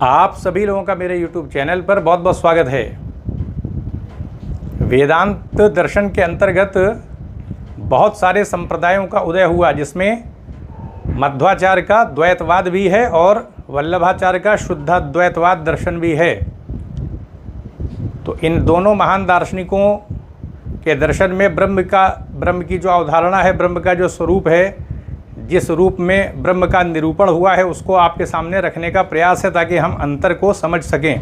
आप सभी लोगों का मेरे YouTube चैनल पर बहुत बहुत स्वागत है। वेदांत दर्शन के अंतर्गत बहुत सारे संप्रदायों का उदय हुआ, जिसमें मध्वाचार्य का द्वैतवाद भी है और वल्लभाचार्य का शुद्धाद्वैतवाद दर्शन भी है। तो इन दोनों महान दार्शनिकों के दर्शन में ब्रह्म की जो अवधारणा है, ब्रह्म का जो स्वरूप है, जिस रूप में ब्रह्म का निरूपण हुआ है, उसको आपके सामने रखने का प्रयास है ताकि हम अंतर को समझ सकें।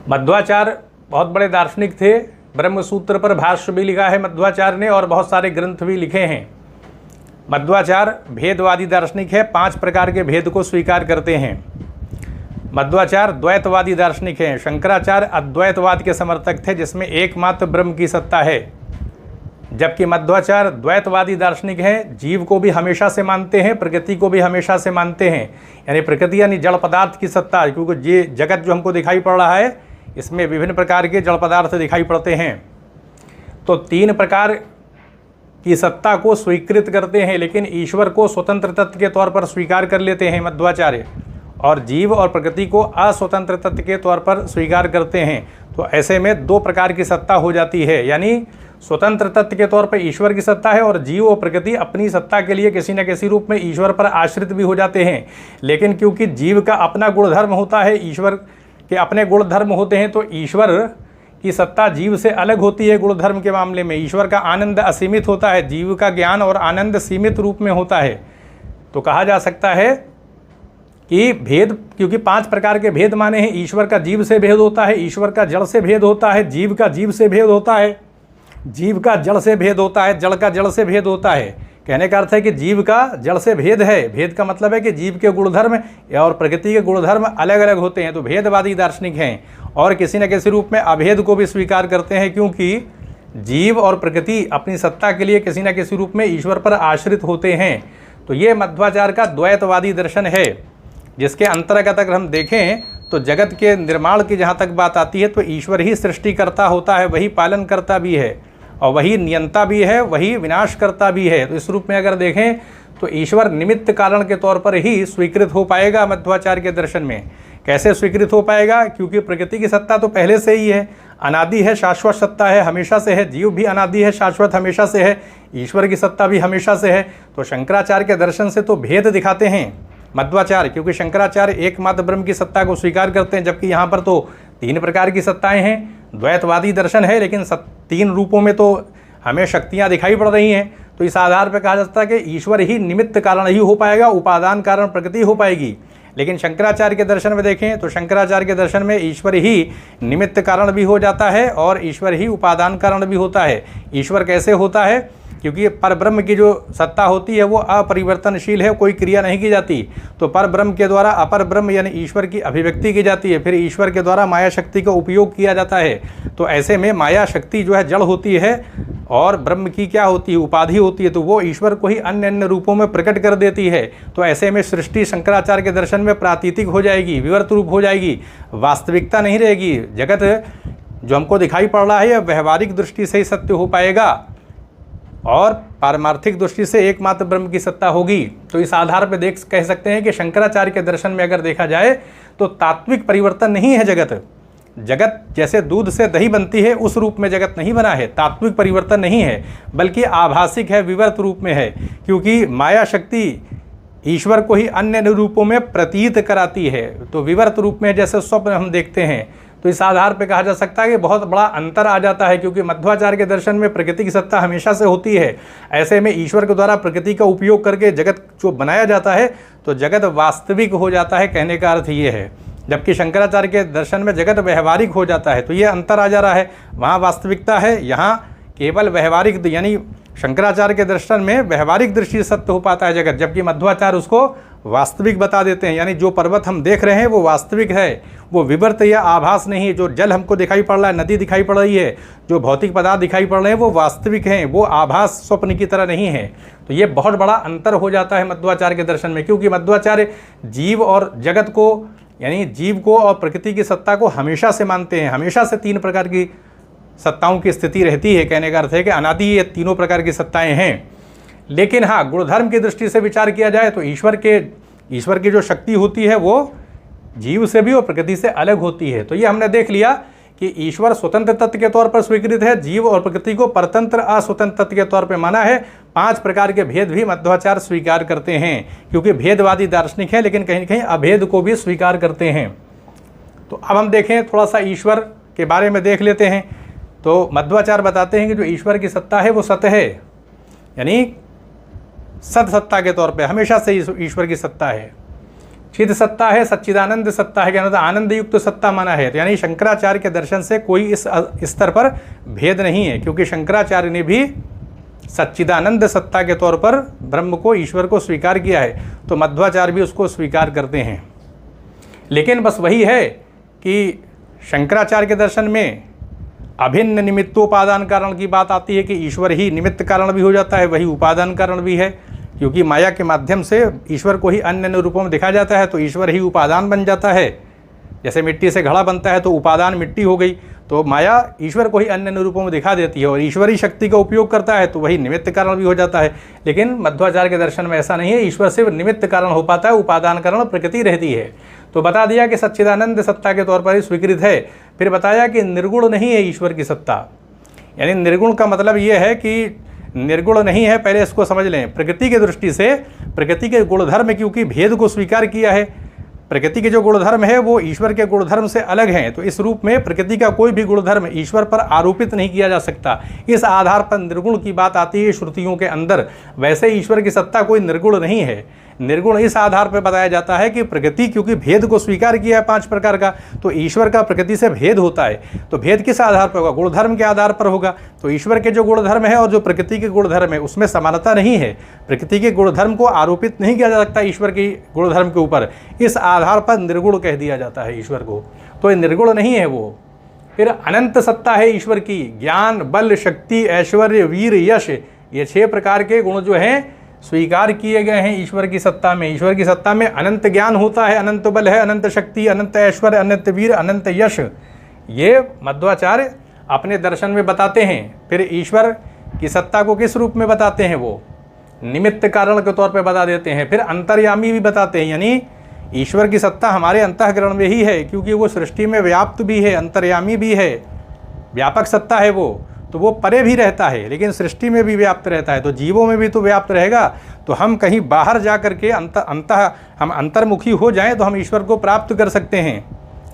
मध्वाचार्य बहुत बड़े दार्शनिक थे। ब्रह्म सूत्र पर भाष्य भी लिखा है मध्वाचार्य ने और बहुत सारे ग्रंथ भी लिखे हैं। मध्वाचार्य भेदवादी दार्शनिक है, 5 प्रकार के भेद को स्वीकार करते हैं। मध्वाचार्य द्वैतवादी दार्शनिक हैं। शंकराचार्य अद्वैतवाद के समर्थक थे, जिसमें एकमात्र ब्रह्म की सत्ता है, जबकि मध्वाचार्य द्वैतवादी दार्शनिक हैं। जीव को भी हमेशा से मानते हैं, प्रकृति को भी हमेशा से मानते हैं, यानी प्रकृति यानी जड़ पदार्थ की सत्ता, क्योंकि ये जगत जो हमको दिखाई पड़ रहा है, इसमें विभिन्न प्रकार के जड़ पदार्थ दिखाई पड़ते हैं। तो 3 प्रकार की सत्ता को स्वीकृत करते हैं, लेकिन ईश्वर को स्वतंत्र तत्व के तौर पर स्वीकार कर लेते हैं मध्वाचार्य, और जीव और प्रकृति को अस्वतंत्र तत्व के तौर पर स्वीकार करते हैं। तो ऐसे में 2 प्रकार की सत्ता हो जाती है, यानी स्वतंत्र तत्व के तौर पर ईश्वर की सत्ता है और जीव और प्रकृति अपनी सत्ता के लिए किसी न किसी रूप में ईश्वर पर आश्रित भी हो जाते हैं। लेकिन क्योंकि जीव का अपना गुणधर्म होता है, ईश्वर के अपने गुणधर्म होते हैं, तो ईश्वर की सत्ता जीव से अलग होती है। गुणधर्म के मामले में ईश्वर का आनंद असीमित होता है, जीव का ज्ञान और आनंद सीमित रूप में होता है। तो कहा जा सकता है कि भेद, क्योंकि 5 प्रकार के भेद माने हैं। ईश्वर का जीव से भेद होता है, ईश्वर का जड़ से भेद होता है, जीव का जीव से भेद होता है, जीव का जड़ से भेद होता है, जड़ का जड़ से भेद होता है। कहने का अर्थ है कि जीव का जड़ से भेद है। भेद का मतलब है कि जीव के गुणधर्म और प्रकृति के गुणधर्म अलग अलग होते हैं। तो भेदवादी दार्शनिक हैं और किसी न किसी रूप में अभेद को भी स्वीकार करते हैं, क्योंकि जीव और प्रकृति अपनी सत्ता के लिए किसी न किसी रूप में ईश्वर पर आश्रित होते हैं। तो ये मध्वाचार्य का द्वैतवादी दर्शन है, जिसके अंतर्गत अगर हम देखें तो जगत के निर्माण की जहाँ तक बात आती है, तो ईश्वर ही सृष्टिकर्ता होता है, वही पालनकर्ता भी है और वही नियंता भी है, वही विनाशकर्ता भी है। तो इस रूप में अगर देखें तो ईश्वर निमित्त कारण के तौर पर ही स्वीकृत हो पाएगा मध्वाचार्य के दर्शन में। कैसे स्वीकृत हो पाएगा? क्योंकि प्रकृति की सत्ता तो पहले से ही है, अनादि है, शाश्वत सत्ता है, हमेशा से है। जीव भी अनादि है, शाश्वत हमेशा से है। ईश्वर की सत्ता भी हमेशा से है। तो शंकराचार्य के दर्शन से तो भेद दिखाते हैं मध्वाचार्य, क्योंकि शंकराचार्य एकमात्र ब्रह्म की सत्ता को स्वीकार करते हैं, जबकि यहाँ पर तो 3 प्रकार की सत्ताएं हैं। द्वैतवादी दर्शन है, लेकिन 3 रूपों में तो हमें शक्तियाँ दिखाई पड़ रही हैं। तो इस आधार पर कहा जाता है कि ईश्वर ही निमित्त कारण ही हो पाएगा, उपादान कारण प्रकृति हो पाएगी। लेकिन शंकराचार्य के दर्शन में देखें तो शंकराचार्य के दर्शन में ईश्वर ही निमित्त कारण भी हो जाता है और ईश्वर ही उपादान कारण भी होता है। ईश्वर कैसे होता है? क्योंकि परब्रह्म की जो सत्ता होती है वो अपरिवर्तनशील है, कोई क्रिया नहीं की जाती। तो परब्रह्म के द्वारा अपर ब्रह्म यानी ईश्वर की अभिव्यक्ति की जाती है, फिर ईश्वर के द्वारा माया शक्ति का उपयोग किया जाता है। तो ऐसे में माया शक्ति जो है जड़ होती है और ब्रह्म की क्या होती है? उपाधि होती है। तो वो ईश्वर को ही अन्य अन्य रूपों में प्रकट कर देती है। तो ऐसे में सृष्टि शंकराचार्य के दर्शन में प्रातीतिक हो जाएगी, विवर्त रूप हो जाएगी, वास्तविकता नहीं रहेगी। जगत जो हमको दिखाई पड़ रहा है यह व्यवहारिक दृष्टि से ही सत्य हो पाएगा और पारमार्थिक दृष्टि से एकमात्र ब्रह्म की सत्ता होगी। तो इस आधार पर कह सकते हैं कि शंकराचार्य के दर्शन में अगर देखा जाए तो तात्विक परिवर्तन नहीं है जगत। जगत जैसे दूध से दही बनती है उस रूप में जगत नहीं बना है, तात्विक परिवर्तन नहीं है, बल्कि आभासिक है, विवर्त रूप में है। क्योंकि माया शक्ति ईश्वर को ही अन्य रूपों में प्रतीत कराती है। तो विवर्त रूप में जैसे स्वप्न हम देखते हैं। तो इस आधार पर कहा जा सकता है कि बहुत बड़ा अंतर आ जाता है, क्योंकि मध्वाचार्य के दर्शन में प्रकृति की सत्ता हमेशा से होती है। ऐसे में ईश्वर के द्वारा प्रकृति का उपयोग करके जगत जो बनाया जाता है तो जगत वास्तविक हो जाता है, कहने का अर्थ ये है। जबकि शंकराचार्य के दर्शन में जगत व्यवहारिक हो जाता है। तो ये अंतर आ जा रहा है, वहाँ वास्तविकता है, यहाँ केवल व्यवहारिक, यानी शंकराचार्य के दर्शन में व्यवहारिक दृष्टि से सत्य हो पाता है जगत, जबकि मध्वाचार्य उसको वास्तविक बता देते हैं। यानी जो पर्वत हम देख रहे हैं वो वास्तविक है, वो विवर्त या आभास नहीं है। जो जल हमको दिखाई पड़ रहा है, नदी दिखाई पड़ रही है, जो भौतिक पदार्थ दिखाई पड़ रहे हैं वो वास्तविक हैं, वो आभास स्वप्न की तरह नहीं है। तो ये बहुत बड़ा अंतर हो जाता है मध्वाचार्य के दर्शन में, क्योंकि मध्वाचार्य जीव और जगत को, यानी जीव को और प्रकृति की सत्ता को हमेशा से मानते हैं। हमेशा से 3 प्रकार की सत्ताओं की स्थिति रहती है। कहने का अर्थ है कि अनादि ये 3 प्रकार की सत्ताएं हैं। लेकिन हाँ, गुणधर्म की दृष्टि से विचार किया जाए तो ईश्वर की जो शक्ति होती है वो जीव से भी और प्रकृति से अलग होती है। तो ये हमने देख लिया कि ईश्वर स्वतंत्र तत्व के तौर पर स्वीकृत है, जीव और प्रकृति को परतंत्र अस्वतंत्र तत्व के तौर पर माना है। 5 प्रकार के भेद भी मध्वाचार्य स्वीकार करते हैं, क्योंकि भेदवादी दार्शनिक है लेकिन कहीं न कहीं अभेद को भी स्वीकार करते हैं। तो अब हम देखें, थोड़ा सा ईश्वर के बारे में देख लेते हैं। तो मध्वाचार्य बताते हैं कि जो ईश्वर की सत्ता है वो सत है, यानी सत सत्ता के तौर पे हमेशा से ईश्वर की सत्ता है। चिद सत्ता है, सच्चिदानंद सत्ता है, यानी आनंद युक्त सत्ता माना है। तो यानी शंकराचार्य के दर्शन से कोई इस स्तर पर भेद नहीं है, क्योंकि शंकराचार्य ने भी सच्चिदानंद सत्ता के तौर पर ब्रह्म को, ईश्वर को स्वीकार किया है। तो मध्वाचार्य भी उसको स्वीकार करते हैं। लेकिन बस वही है कि शंकराचार्य के दर्शन में अभिन्न निमित्तोपादान कारण की बात आती है कि ईश्वर ही निमित्त कारण भी हो जाता है, वही उपादान कारण भी है, क्योंकि माया के माध्यम से ईश्वर को ही अन्य अन्य रूपों में देखा जाता है, तो ईश्वर ही उपादान बन जाता है। जैसे मिट्टी से घड़ा बनता है तो उपादान मिट्टी हो गई, तो माया ईश्वर को ही अन्य अन्य रूपों में दिखा देती है और ईश्वरी शक्ति का उपयोग करता है, तो वही निमित्त कारण भी हो जाता है। लेकिन मध्वाचार्य के दर्शन में ऐसा नहीं है, ईश्वर सिर्फ निमित्त कारण हो पाता है, उपादान कारण प्रकृति रहती है। तो बता दिया कि सच्चिदानंद सत्ता के तौर पर ही स्वीकृत है। फिर बताया कि निर्गुण नहीं है ईश्वर की सत्ता, यानी निर्गुण का मतलब ये है कि निर्गुण नहीं है। पहले इसको समझ लें, प्रकृति की दृष्टि से प्रकृति के गुणधर्म, क्योंकि भेद को स्वीकार किया है, प्रकृति के जो गुणधर्म है वो ईश्वर के गुणधर्म से अलग हैं, तो इस रूप में प्रकृति का कोई भी गुणधर्म ईश्वर पर आरोपित नहीं किया जा सकता। इस आधार पर निर्गुण की बात आती है श्रुतियों के अंदर। वैसे ईश्वर की सत्ता कोई निर्गुण नहीं है। निर्गुण इस आधार पर बताया जाता है कि प्रकृति क्योंकि भेद को स्वीकार किया है 5 प्रकार का, तो ईश्वर का प्रकृति से भेद होता है। तो भेद किस आधार पर होगा? गुणधर्म के आधार पर होगा। तो ईश्वर के जो गुणधर्म है और जो प्रकृति के गुणधर्म है उसमें समानता नहीं है। प्रकृति के गुणधर्म को आरोपित नहीं किया जा सकता ईश्वर के गुणधर्म के ऊपर। इस आधार पर निर्गुण कह दिया जाता है ईश्वर को, तो ये निर्गुण नहीं है वो। फिर अनंत सत्ता है ईश्वर की, ज्ञान, बल, शक्ति, ऐश्वर्य, वीर, यश, ये 6 प्रकार के गुण जो हैं स्वीकार किए गए हैं ईश्वर की सत्ता में। ईश्वर की सत्ता में अनंत ज्ञान होता है, अनंत बल है, अनंत शक्ति, अनंत ऐश्वर्य, अनंत वीर, अनंत यश, ये मध्वाचार्य अपने दर्शन में बताते हैं। फिर ईश्वर की सत्ता को किस रूप में बताते हैं? वो निमित्त कारण के तौर पर बता देते हैं। फिर अंतर्यामी भी बताते हैं, यानी ईश्वर की सत्ता हमारे अंतःकरण में ही है, क्योंकि वो सृष्टि में व्याप्त भी है, अंतर्यामी भी है, व्यापक सत्ता है वो, तो वो परे भी रहता है लेकिन सृष्टि में भी व्याप्त रहता है, तो जीवों में भी तो व्याप्त रहेगा। तो हम कहीं बाहर जा कर के हम अंतर्मुखी हो जाएं तो हम ईश्वर को प्राप्त कर सकते हैं।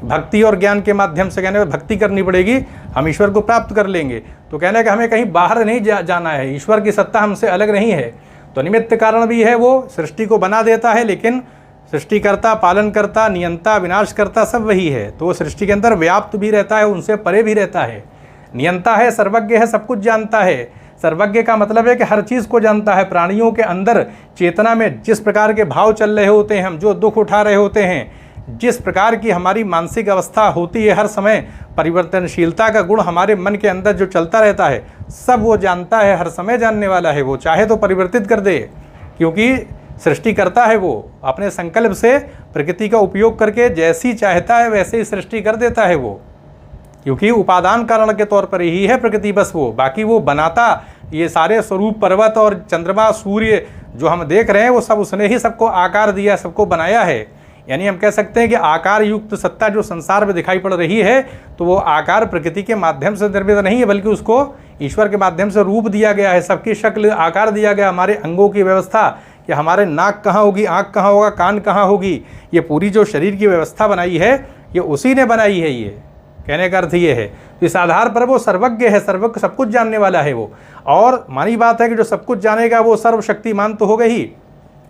भक्ति और ज्ञान के माध्यम से, कहने में भक्ति करनी पड़ेगी, हम ईश्वर को प्राप्त कर लेंगे। तो कहने का हमें कहीं बाहर नहीं जाना है, ईश्वर की सत्ता हमसे अलग नहीं है। तो निमित्त कारण भी है, वो सृष्टि को बना देता है, लेकिन सृष्टिकर्ता, पालनकर्ता, नियंता, विनाशकर्ता सब वही है। तो वो सृष्टि के अंदर व्याप्त भी रहता है, उनसे परे भी रहता है। नियंता है, सर्वज्ञ है, सब कुछ जानता है। सर्वज्ञ का मतलब है कि हर चीज़ को जानता है। प्राणियों के अंदर चेतना में जिस प्रकार के भाव चल रहे होते हैं, हम जो दुख उठा रहे होते हैं, जिस प्रकार की हमारी मानसिक अवस्था होती है, हर समय परिवर्तनशीलता का गुण हमारे मन के अंदर जो चलता रहता है, सब वो जानता है, हर समय जानने वाला है। वो चाहे तो परिवर्तित कर दे, क्योंकि सृष्टि करता है वो अपने संकल्प से प्रकृति का उपयोग करके जैसी चाहता है वैसे ही सृष्टि कर देता है वो, क्योंकि उपादान कारण के तौर पर ही है प्रकृति बस वो। बाकी वो बनाता, ये सारे स्वरूप, पर्वत और चंद्रमा, सूर्य जो हम देख रहे हैं, वो सब उसने ही सबको आकार दिया, सबको बनाया है। यानी हम कह सकते हैं कि आकार युक्त सत्ता जो संसार में दिखाई पड़ रही है, तो वो आकार प्रकृति के माध्यम से निर्मित नहीं है, बल्कि उसको ईश्वर के माध्यम से रूप दिया गया है, सबकी शक्ल आकार दिया गया। हमारे अंगों की व्यवस्था कि हमारे नाक कहाँ होगी, आँख कहाँ होगा, कान कहाँ होगी, ये पूरी जो शरीर की व्यवस्था बनाई है ये उसी ने बनाई है। ये कहने का अर्थ ये है, तो इस आधार पर वो सर्वज्ञ है, सर्वज्ञ सब कुछ जानने वाला है वो। और मानी बात है कि जो सब कुछ जानेगा वो सर्वशक्तिमान तो होगा ही,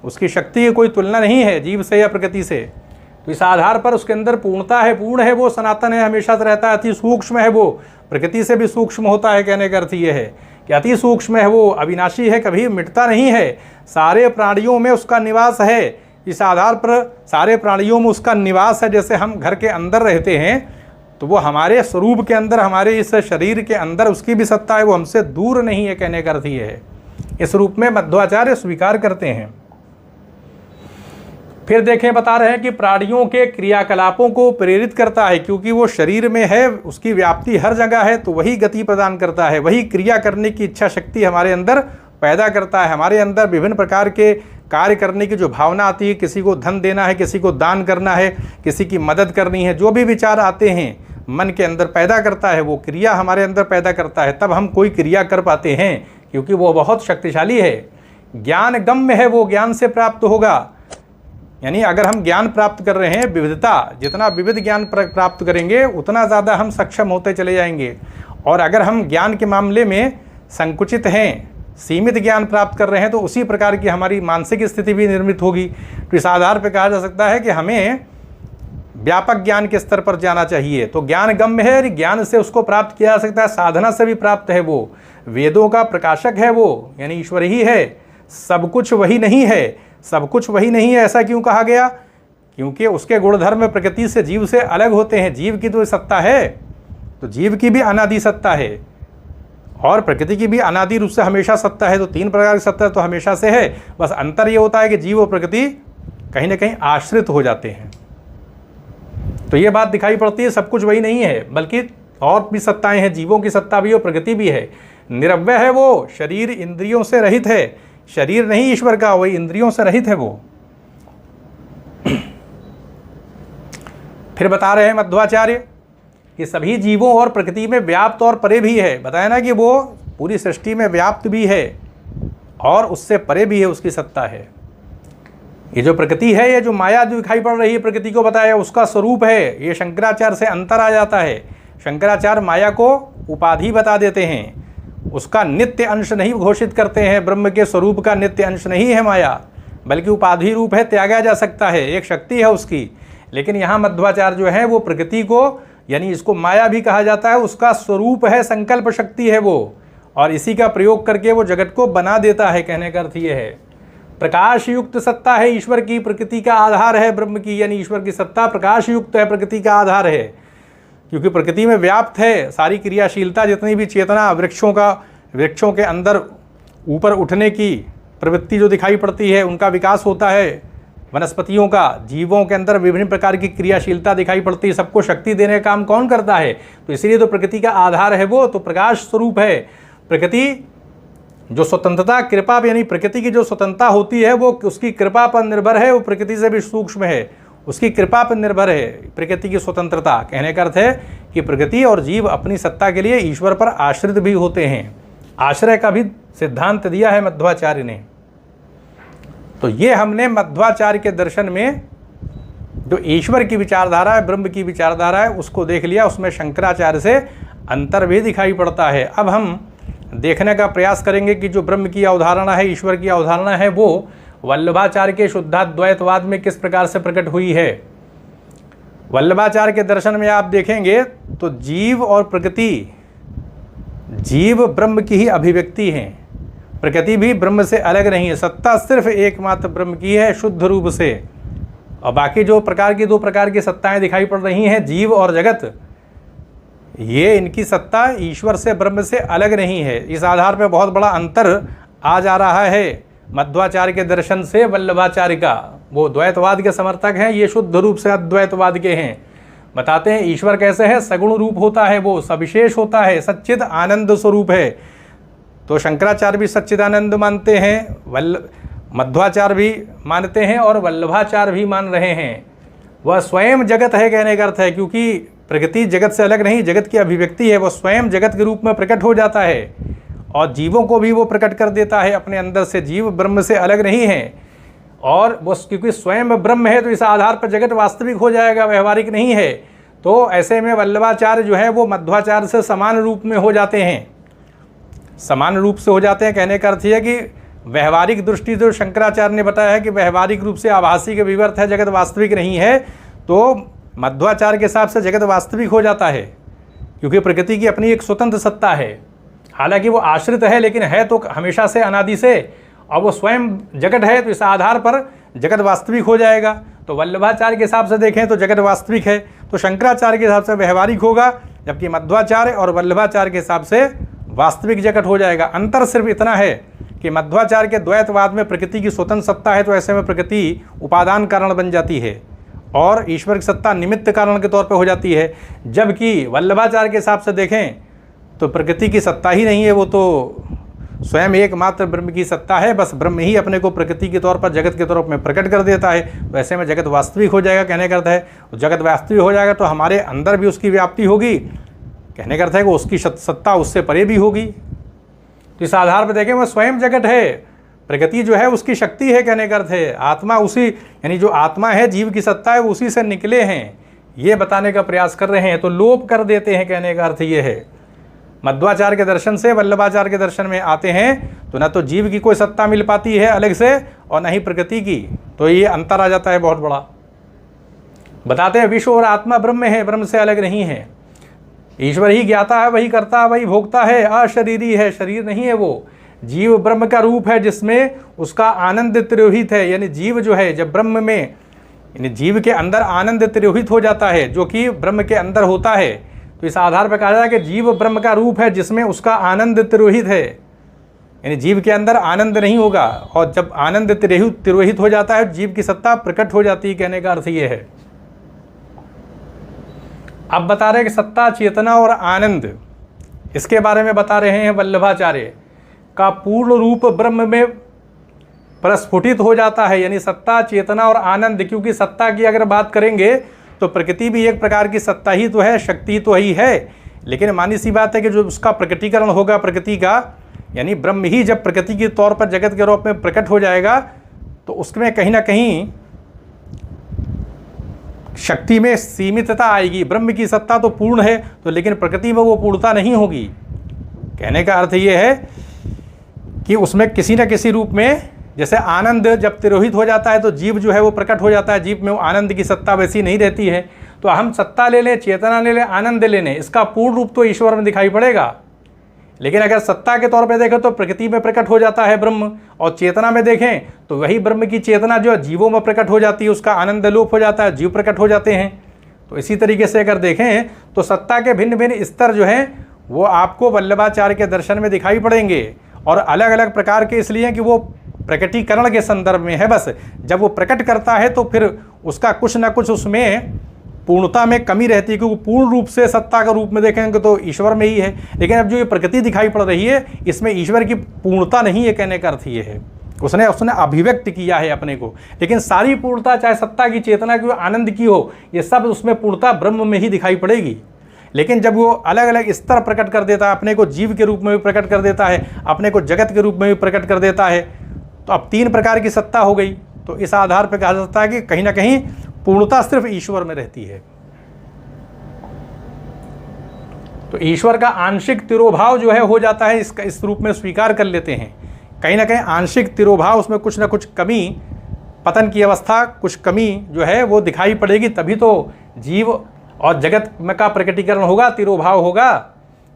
उसकी शक्ति की कोई तुलना नहीं है जीव से या प्रकृति से। तो इस आधार पर उसके अंदर पूर्णता है, पूर्ण है, वो सनातन है, हमेशा से रहता है, अति सूक्ष्म है, वो प्रकृति से भी सूक्ष्म होता है। कहने का अर्थ ये है कि अति सूक्ष्म है, वो अविनाशी है, कभी मिटता नहीं है, सारे प्राणियों में उसका निवास है। इस आधार पर सारे प्राणियों में उसका निवास है। जैसे हम घर के अंदर रहते हैं, तो वो हमारे स्वरूप के अंदर, हमारे इस शरीर के अंदर उसकी भी सत्ता है, वो हमसे दूर नहीं है। कहने का अर्थ ये है, इस रूप में मध्वाचार्य स्वीकार करते हैं। फिर देखें, बता रहे हैं कि प्राणियों के क्रियाकलापों को प्रेरित करता है, क्योंकि वो शरीर में है, उसकी व्याप्ति हर जगह है, तो वही गति प्रदान करता है, वही क्रिया करने की इच्छा शक्ति हमारे अंदर पैदा करता है। हमारे अंदर विभिन्न प्रकार के कार्य करने की जो भावना आती है, किसी को धन देना है, किसी को दान करना है, किसी की मदद करनी है, जो भी विचार आते हैं मन के अंदर पैदा करता है, वो क्रिया हमारे अंदर पैदा करता है, तब हम कोई क्रिया कर पाते हैं, क्योंकि वो बहुत शक्तिशाली है। ज्ञान गम्य है, वो ज्ञान से प्राप्त होगा। यानी अगर हम ज्ञान प्राप्त कर रहे हैं, विविधता, जितना विविध ज्ञान प्राप्त करेंगे उतना ज़्यादा हम सक्षम होते चले जाएंगे। और अगर हम ज्ञान के मामले में संकुचित हैं, सीमित ज्ञान प्राप्त कर रहे हैं, तो उसी प्रकार की हमारी मानसिक स्थिति भी निर्मित होगी। तो इस आधार पर कहा जा सकता है कि हमें व्यापक ज्ञान के स्तर पर जाना चाहिए। तो ज्ञान गम्य है, ज्ञान से उसको प्राप्त किया जा सकता है, साधना से भी प्राप्त है। वो वेदों का प्रकाशक है, वो यानी ईश्वर ही है। सब कुछ वही नहीं है, सब कुछ वही नहीं है, ऐसा क्यों कहा गया? क्योंकि उसके गुणधर्म प्रकृति से, जीव से अलग होते हैं। जीव की तो सत्ता है, तो जीव की भी अनादि सत्ता है और प्रकृति की भी अनादि रूप से हमेशा सत्ता है। तो तीन प्रकार की सत्ता तो हमेशा से है। बस अंतर ये होता है कि जीव और प्रकृति कहीं ना कहीं आश्रित हो जाते हैं। तो ये बात दिखाई पड़ती है, सब कुछ वही नहीं है, बल्कि और भी सत्ताएं हैं। जीवों की सत्ता भी और प्रकृति भी है। निरव्यय है वो, शरीर इंद्रियों से रहित है। शरीर नहीं ईश्वर का, वही इंद्रियों से रहित है वो। फिर बता रहे हैं मध्वाचार्य कि सभी जीवों और प्रकृति में व्याप्त और परे भी है। बताया ना कि वो पूरी सृष्टि में व्याप्त भी है और उससे परे भी है, उसकी सत्ता है। ये जो प्रकृति है, ये जो माया जो दिखाई पड़ रही है प्रकृति को, बताया उसका स्वरूप है। ये शंकराचार्य से अंतर आ जाता है। शंकराचार्य माया को उपाधि बता देते हैं, उसका नित्य अंश नहीं घोषित करते हैं। ब्रह्म के स्वरूप का नित्य अंश नहीं है माया, बल्कि उपाधि रूप है, त्यागा जा सकता है, एक शक्ति है उसकी। लेकिन यहाँ मध्वाचार्य जो है वो प्रकृति को, यानी इसको माया भी कहा जाता है, उसका स्वरूप है, संकल्प शक्ति है वो, और इसी का प्रयोग करके वो जगत को बना देता है। कहने का अर्थ ये है प्रकाश युक्त सत्ता है ईश्वर की, प्रकृति का आधार है ब्रह्म की। यानी ईश्वर की सत्ता प्रकाश युक्त है, प्रकृति का आधार है, क्योंकि प्रकृति में व्याप्त है सारी क्रियाशीलता। जितनी भी चेतना, वृक्षों के अंदर ऊपर उठने की प्रवृत्ति जो दिखाई पड़ती है, उनका विकास होता है। वनस्पतियों का, जीवों के अंदर विभिन्न प्रकार की क्रियाशीलता दिखाई पड़ती है। सबको शक्ति देने का काम कौन करता है? तो इसीलिए तो प्रकृति का आधार है वो, तो प्रकाश स्वरूप है। प्रकृति जो स्वतंत्रता, कृपा, यानी प्रकृति की जो स्वतंत्रता होती है वो उसकी कृपा पर निर्भर है। वो प्रकृति से भी सूक्ष्म है, उसकी कृपा पर निर्भर है प्रकृति की स्वतंत्रता। कहने का अर्थ है कि प्रकृति और जीव अपनी सत्ता के लिए ईश्वर पर आश्रित भी होते हैं। आश्रय का भी सिद्धांत दिया है मध्वाचार्य ने। तो ये हमने मध्वाचार्य के दर्शन में जो ईश्वर की विचारधारा है, ब्रह्म की विचारधारा है, उसको देख लिया। उसमें शंकराचार्य से अंतर भी दिखाई पड़ता है। अब हम देखने का प्रयास करेंगे कि जो ब्रह्म की अवधारणा है, ईश्वर की अवधारणा है, वो वल्लभाचार्य के शुद्धाद्वैतवाद में किस प्रकार से प्रकट हुई है। वल्लभाचार्य के दर्शन में आप देखेंगे तो जीव और प्रकृति, जीव ब्रह्म की ही अभिव्यक्ति हैं, प्रकृति भी ब्रह्म से अलग नहीं है। सत्ता सिर्फ एकमात्र ब्रह्म की है शुद्ध रूप से, और बाकी जो प्रकार की, दो प्रकार की सत्ताएं दिखाई पड़ रही हैं, जीव और जगत, ये इनकी सत्ता ईश्वर से, ब्रह्म से अलग नहीं है। इस आधार पर बहुत बड़ा अंतर आ जा रहा है मध्वाचार्य के दर्शन से वल्लभाचार्य का। वो द्वैतवाद के समर्थक हैं, ये शुद्ध रूप से अद्वैतवाद के हैं। बताते हैं ईश्वर कैसे है, सगुण रूप होता है, वो सविशेष होता है, सच्चिद आनंद स्वरूप है। तो शंकराचार्य भी सच्चिदानंद मानते हैं, मध्वाचार्य भी मानते हैं और वल्लभाचार्य भी मान रहे हैं। वह स्वयं जगत है, कहने का अर्थ है, क्योंकि प्रकृति जगत से अलग नहीं, जगत की अभिव्यक्ति है। वह स्वयं जगत के रूप में प्रकट हो जाता है और जीवों को भी वो प्रकट कर देता है अपने अंदर से। जीव ब्रह्म से अलग नहीं है, और वो क्योंकि स्वयं ब्रह्म है, तो इस आधार पर जगत वास्तविक हो जाएगा, व्यवहारिक नहीं है। तो ऐसे में वल्लभाचार्य जो है वो मध्वाचार्य से समान रूप में हो जाते हैं, समान रूप से हो जाते हैं। कहने का अर्थ है कि व्यवहारिक दृष्टि जो शंकराचार्य ने बताया है कि व्यवहारिक रूप से आभासी के विवर्त है, जगत वास्तविक नहीं है, तो मध्वाचार्य के हिसाब से जगत वास्तविक हो जाता है, क्योंकि प्रकृति की अपनी एक स्वतंत्र सत्ता है। हालांकि वो आश्रित है, लेकिन है तो हमेशा से, अनादि से, और वो स्वयं जगत है, तो इस आधार पर जगत वास्तविक हो जाएगा। तो वल्लभाचार्य के हिसाब से देखें तो जगत वास्तविक है, तो शंकराचार्य के हिसाब से व्यवहारिक होगा, जबकि मध्वाचार्य और वल्लभाचार्य के हिसाब से वास्तविक जगत हो जाएगा। अंतर सिर्फ इतना है कि मध्वाचार्य के द्वैतवाद में प्रकृति की स्वतंत्र सत्ता है, तो ऐसे में प्रकृति उपादान कारण बन जाती है और ईश्वर की सत्ता निमित्त कारण के तौर पर हो जाती है। जबकि वल्लभाचार्य के हिसाब से देखें तो प्रकृति की सत्ता ही नहीं है, वो तो स्वयं एकमात्र ब्रह्म की सत्ता है, बस ब्रह्म ही अपने को प्रकृति के तौर पर जगत के तौर में प्रकट कर देता है। तो ऐसे में जगत वास्तविक हो जाएगा। कहने का अर्थ है जगत वास्तविक हो जाएगा तो हमारे अंदर भी उसकी व्याप्ति होगी। कहने का अर्थ है कि उसकी सत्ता उससे परे भी होगी। तो इस आधार पर देखें वह स्वयं जगत है, प्रकृति जो है उसकी शक्ति है। कहने का अर्थ है आत्मा उसी, यानी जो आत्मा है जीव की सत्ता है वो उसी से निकले हैं, ये बताने का प्रयास कर रहे हैं। तो लोप कर देते हैं, कहने का अर्थ ये है। मध्वाचार्य के दर्शन से वल्लभाचार्य के दर्शन में आते हैं तो न तो जीव की कोई सत्ता मिल पाती है अलग से और न ही प्रकृति की, तो ये अंतर आ जाता है बहुत बड़ा। बताते हैं विश्व और आत्मा ब्रह्म है, ब्रह्म से अलग नहीं है। ईश्वर ही ज्ञाता है, वही करता है, वही भोगता है, अशरीरी है, शरीर नहीं है वो। जीव ब्रह्म का रूप है जिसमें उसका आनंद तिरोहित है। यानी जीव जो है जब ब्रह्म में, यानी जीव के अंदर आनंद तिरोहित हो जाता है जो कि ब्रह्म के अंदर होता है, तो इस आधार पर कहा जाता है कि जीव ब्रह्म का रूप है जिसमें उसका आनंद तिरोहित है। यानी जीव के अंदर आनंद नहीं होगा, और जब आनंद तिरोहित हो जाता है जीव की सत्ता प्रकट हो जाती है। कहने का अर्थ ये है। अब बता रहे हैं कि सत्ता, चेतना और आनंद, इसके बारे में बता रहे हैं वल्लभाचार्य का पूर्ण रूप ब्रह्म में प्रस्फुटित हो जाता है। यानी सत्ता, चेतना और आनंद, क्योंकि सत्ता की अगर बात करेंगे तो प्रकृति भी एक प्रकार की सत्ता ही तो है, शक्ति तो ही है, लेकिन मानी सी बात है कि जो उसका प्रकटीकरण होगा प्रकृति का, यानी ब्रह्म ही जब प्रकृति के तौर पर जगत के रूप में प्रकट हो जाएगा तो उसमें कहीं ना कहीं शक्ति में सीमितता आएगी। ब्रह्म की सत्ता तो पूर्ण है तो, लेकिन प्रकृति में वो पूर्णता नहीं होगी। कहने का अर्थ ये है कि उसमें किसी न किसी रूप में, जैसे आनंद जब तिरोहित हो जाता है तो जीव जो है वो प्रकट हो जाता है, जीव में वो आनंद की सत्ता वैसी नहीं रहती है। तो हम सत्ता ले लें, चेतना ले लें, आनंद ले लें, इसका पूर्ण रूप तो ईश्वर में दिखाई पड़ेगा। लेकिन अगर सत्ता के तौर पे देखें तो प्रकृति में प्रकट हो जाता है ब्रह्म, और चेतना में देखें तो वही ब्रह्म की चेतना जो जीवों में प्रकट हो जाती है, उसका आनंद लोप हो जाता है, जीव प्रकट हो जाते हैं। तो इसी तरीके से अगर देखें तो सत्ता के भिन्न भिन्न स्तर जो हैं वो आपको वल्लभाचार्य के दर्शन में दिखाई पड़ेंगे, और अलग अलग प्रकार के इसलिए कि वो प्रकटीकरण के संदर्भ में है। बस जब वो प्रकट करता है तो फिर उसका कुछ ना कुछ उसमें पूर्णता में कमी रहती है, क्योंकि पूर्ण रूप से सत्ता का रूप में देखेंगे तो ईश्वर में ही है। लेकिन अब जो ये प्रकृति दिखाई पड़ रही है इसमें ईश्वर की पूर्णता नहीं है। कहने का अर्थ ये है उसने अभिव्यक्त किया है अपने को, लेकिन सारी पूर्णता चाहे सत्ता की, चेतना की, आनंद की हो, ये सब उसमें पूर्णता ब्रह्म में ही दिखाई पड़ेगी। लेकिन जब वो अलग अलग स्तर प्रकट कर देता है, अपने को जीव के रूप में भी प्रकट कर देता है, अपने को जगत के रूप में भी प्रकट कर देता है, तो अब 3 प्रकार की सत्ता हो गई। तो इस आधार पर कहा जाता है कि कहीं ना कहीं पूर्णता सिर्फ ईश्वर में रहती है। तो ईश्वर का आंशिक तिरोभाव जो है हो जाता है, इसका इस रूप में स्वीकार कर लेते हैं। कहीं ना कहीं आंशिक तिरोभाव, उसमें कुछ ना कुछ कमी, पतन की अवस्था, कुछ कमी जो है वो दिखाई पड़ेगी, तभी तो जीव और जगत में का प्रकटीकरण होगा, तिरोभाव होगा।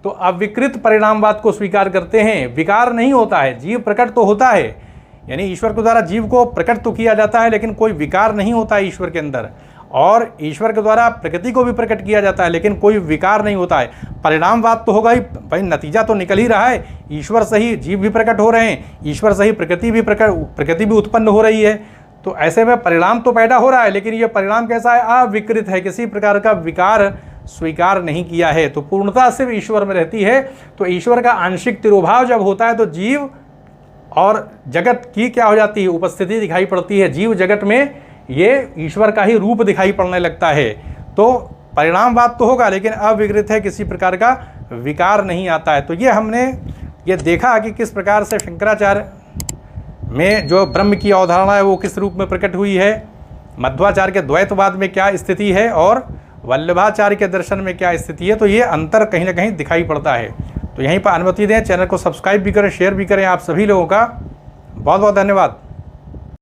तो अविकृत परिणामवाद को स्वीकार करते हैं। विकार नहीं होता है, जीव प्रकट तो होता है, यानी ईश्वर के द्वारा जीव को प्रकट तो किया जाता है, लेकिन कोई विकार नहीं होता है ईश्वर के अंदर। और ईश्वर के द्वारा प्रकृति को भी प्रकट किया जाता है, लेकिन कोई विकार नहीं होता है। परिणामवाद तो होगा ही, भाई नतीजा तो निकल ही रहा है, ईश्वर से ही जीव भी प्रकट हो रहे हैं, ईश्वर से ही प्रकृति भी उत्पन्न हो रही है। तो ऐसे में परिणाम तो पैदा हो रहा है, लेकिन ये परिणाम कैसा है? अविकृत है, किसी प्रकार का विकार स्वीकार नहीं किया है। तो पूर्णता सिर्फ ईश्वर में रहती है। तो ईश्वर का आंशिक तिरोभाव जब होता है तो जीव और जगत की क्या हो जाती है? उपस्थिति दिखाई पड़ती है। जीव जगत में ये ईश्वर का ही रूप दिखाई पड़ने लगता है। तो परिणामवाद तो होगा, लेकिन अविकृत है, किसी प्रकार का विकार नहीं आता है। तो ये हमने ये देखा कि किस प्रकार से शंकराचार्य में जो ब्रह्म की अवधारणा है वो किस रूप में प्रकट हुई है, मध्वाचार्य के द्वैतवाद में क्या स्थिति है और वल्लभाचार्य के दर्शन में क्या स्थिति है। तो ये अंतर कहीं ना कहीं दिखाई पड़ता है। तो यहीं पर अनुमति दें, चैनल को सब्सक्राइब भी करें, शेयर भी करें। आप सभी लोगों का बहुत बहुत धन्यवाद।